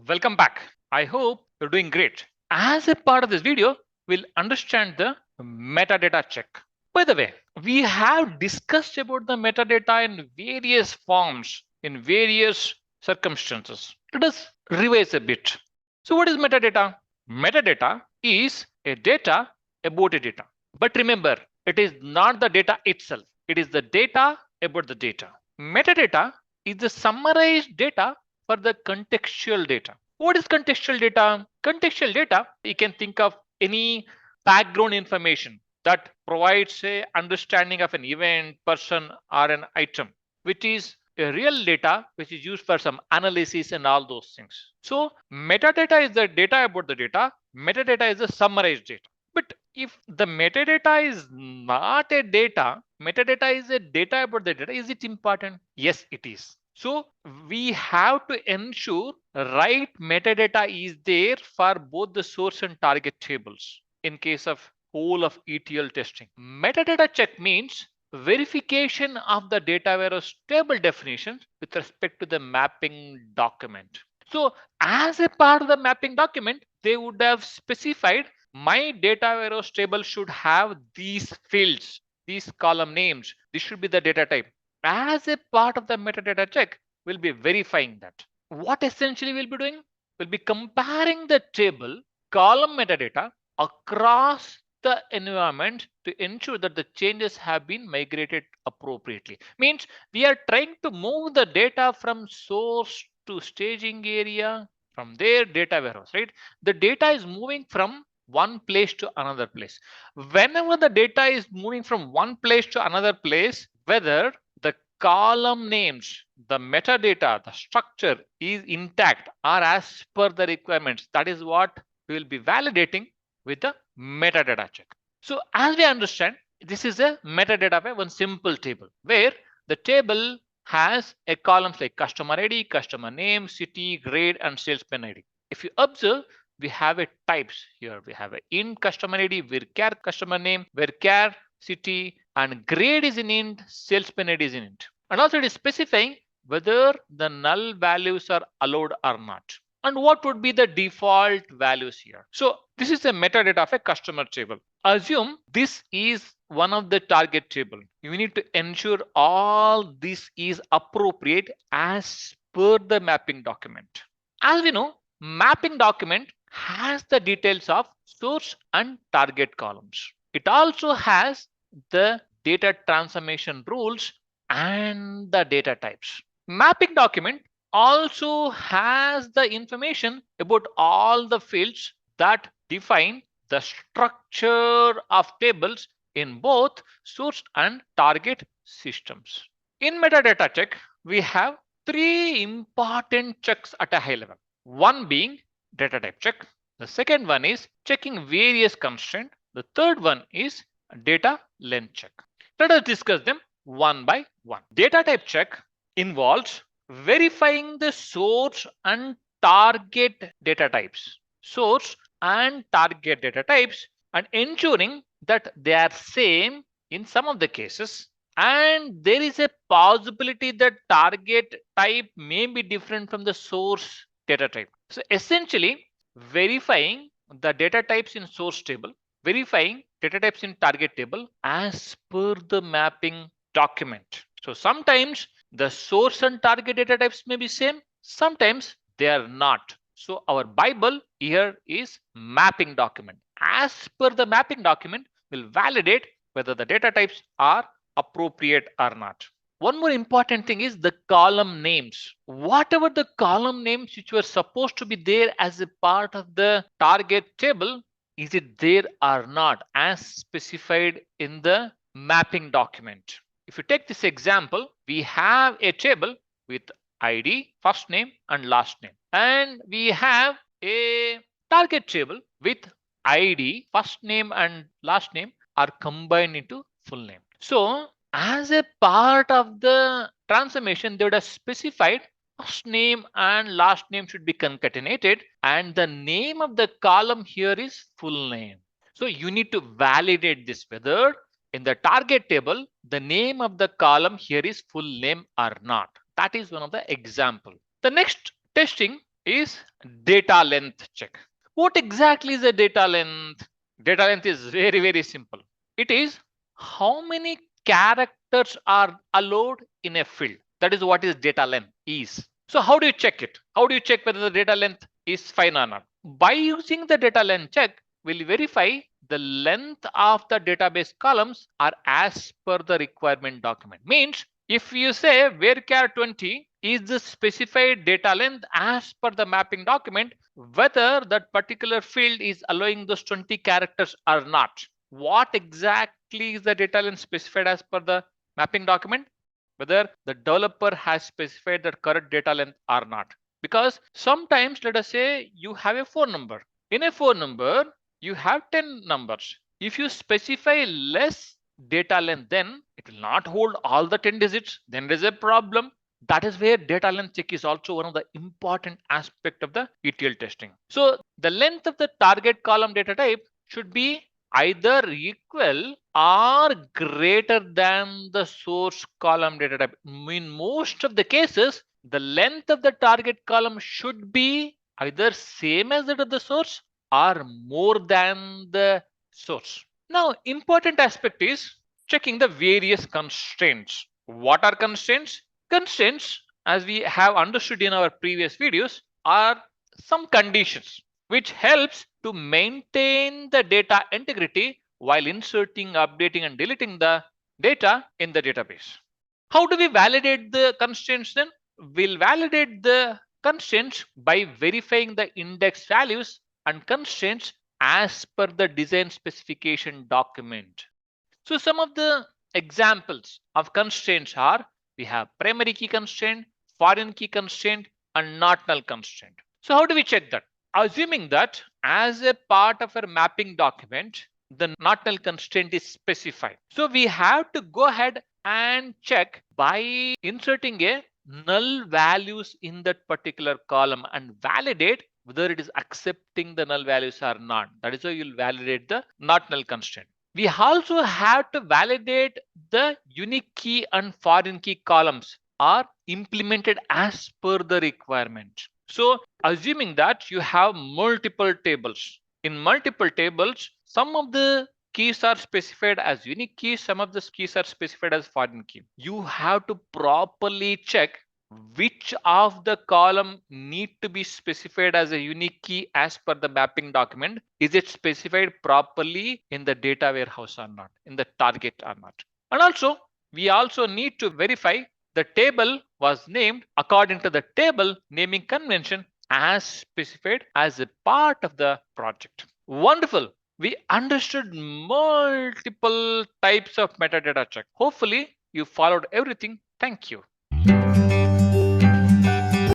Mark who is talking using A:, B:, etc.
A: Welcome back. I hope you're doing great. As a part of this video, we'll understand the metadata check. By the way, we have discussed about the metadata in various forms, in various circumstances. Let us revise a bit. So what is metadata? Metadata is a data about a data. But remember, it is not the data itself. It is the data about the data. Metadata is the summarized data for the contextual data. What is contextual data? Contextual data, you can think of any background information that provides a understanding of an event, person, or an item, which is a real data which is used for some analysis and all those things. So metadata is the data about the data. Metadata is the summarized data. But if the metadata is not a data, metadata is a data about the data, is it important? Yes, it is. So we have to ensure right metadata is there for both the source and target tables in case of whole of ETL testing. Metadata check means verification of the data warehouse table definition with respect to the mapping document. So as a part of the mapping document, they would have specified my data warehouse table should have these fields, these column names. This should be the data type. As a part of the metadata check, we'll be verifying that. What essentially we'll be doing? We'll be comparing the table column metadata across the environment to ensure that the changes have been migrated appropriately. Means we are trying to move the data from source to staging area, from their data warehouse, right? The data is moving from one place to another place. Whenever the data is moving from one place to another place, whether the column names, the metadata, the structure is intact or as per the requirements, that is what we will be validating with the metadata check. So as we understand, this is a metadata by one simple table where the table has a columns like customer ID, customer name, city, grade, and salesman ID. If you observe, we have a types here. We have a int customer ID, varchar customer name, varchar city, and grade is in int, salesman ID is in int. And also it is specifying whether the null values are allowed or not. And what would be the default values here? So this is a metadata of a customer table. Assume this is one of the target table. You need to ensure all this is appropriate as per the mapping document. As we know, mapping document has the details of source and target columns. It also has the data transformation rules and the data types. Mapping document also has the information about all the fields that define the structure of tables in both source and target systems. In metadata check, we have three important checks at a high level. One being data type check. The second one is checking various constraints. The third one is data length check. Let us discuss them one by one. Data type check involves verifying the source and target data types. Source and target data types and ensuring that they are same in some of the cases, and there is a possibility that target type may be different from the source data type. So essentially verifying the data types in source table, verifying data types in target table as per the mapping document. So sometimes the source and target data types may be same, sometimes they are not. So our Bible here is mapping document. As per the mapping document, will validate whether the data types are appropriate or not. One more important thing is the column names. Whatever the column names which were supposed to be there as a part of the target table, is it there or not as specified in the mapping document? If you take this example, we have a table with ID, first name and last name. And we have a target table with ID, first name and last name are combined into full name. So as a part of the transformation, they would have specified first name and last name should be concatenated and the name of the column here is full name. So you need to validate this whether in the target table, the name of the column here is full name or not. That is one of the example. The next testing is data length check. What exactly is a data length? Data length is very, very simple. It is how many characters are allowed in a field. That is what is data length is. So how do you check it? How do you check whether the data length is fine or not? By using the data length check, we'll verify the length of the database columns are as per the requirement document. Means if you say varchar 20 is the specified data length as per the mapping document, whether that particular field is allowing those 20 characters or not. What exactly is the data length specified as per the mapping document? Whether the developer has specified the correct data length or not. Because sometimes, let us say you have a phone number. In a phone number, you have 10 numbers. If you specify less data length, then it will not hold all the 10 digits. Then there is a problem. That is where data length check is also one of the important aspect of the ETL testing. So the length of the target column data type should be either equal or greater than the source column data type. In most of the cases, the length of the target column should be either same as that of the source or more than the source. Now, important aspect is checking the various constraints. What are constraints? Constraints, as we have understood in our previous videos, are some conditions which helps to maintain the data integrity while inserting, updating, and deleting the data in the database. How do we validate the constraints then? We'll validate the constraints by verifying the index values and constraints as per the design specification document. So some of the examples of constraints are we have primary key constraint, foreign key constraint, and not null constraint. So how do we check that? Assuming that as a part of our mapping document, the not null constraint is specified. So we have to go ahead and check by inserting a null values in that particular column and validate whether it is accepting the null values or not. That is why you'll validate the not null constraint. We also have to validate the unique key and foreign key columns are implemented as per the requirement. So assuming that you have multiple tables, in multiple tables, some of the keys are specified as unique keys, some of the keys are specified as foreign key. You have to properly check which of the column need to be specified as a unique key as per the mapping document. Is it specified properly in the data warehouse or not, in the target or not? And also, we also need to verify the table was named according to the table naming convention as specified as a part of the project. Wonderful. We understood multiple types of metadata check. Hopefully, you followed everything. Thank you.